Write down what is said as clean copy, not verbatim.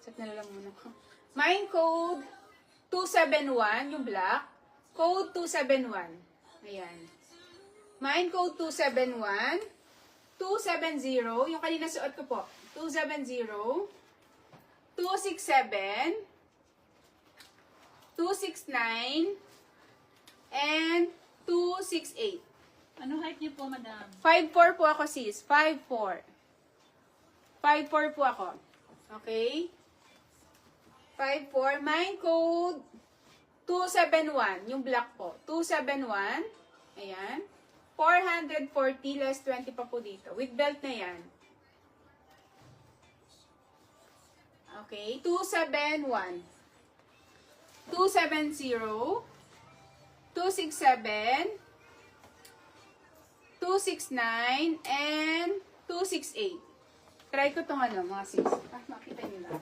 Set na lang muna ko. Mine code 271, yung black. Code 271. Ayan. Mine code 271. 270, yung kanina suot ko po. 270. 267. 269. And 268. Ano height niyo po, madam? 5'4 po ako, sis. 5'4. 5'4 po ako. Okay? 5'4. Mine code 271. Yung black po. 271. Ayan. 440 less 20 pa po dito. With belt na yan. Okay. 271. 270. 267. 269. And 268. Try ko itong ano, mga sis. Makita nyo lang.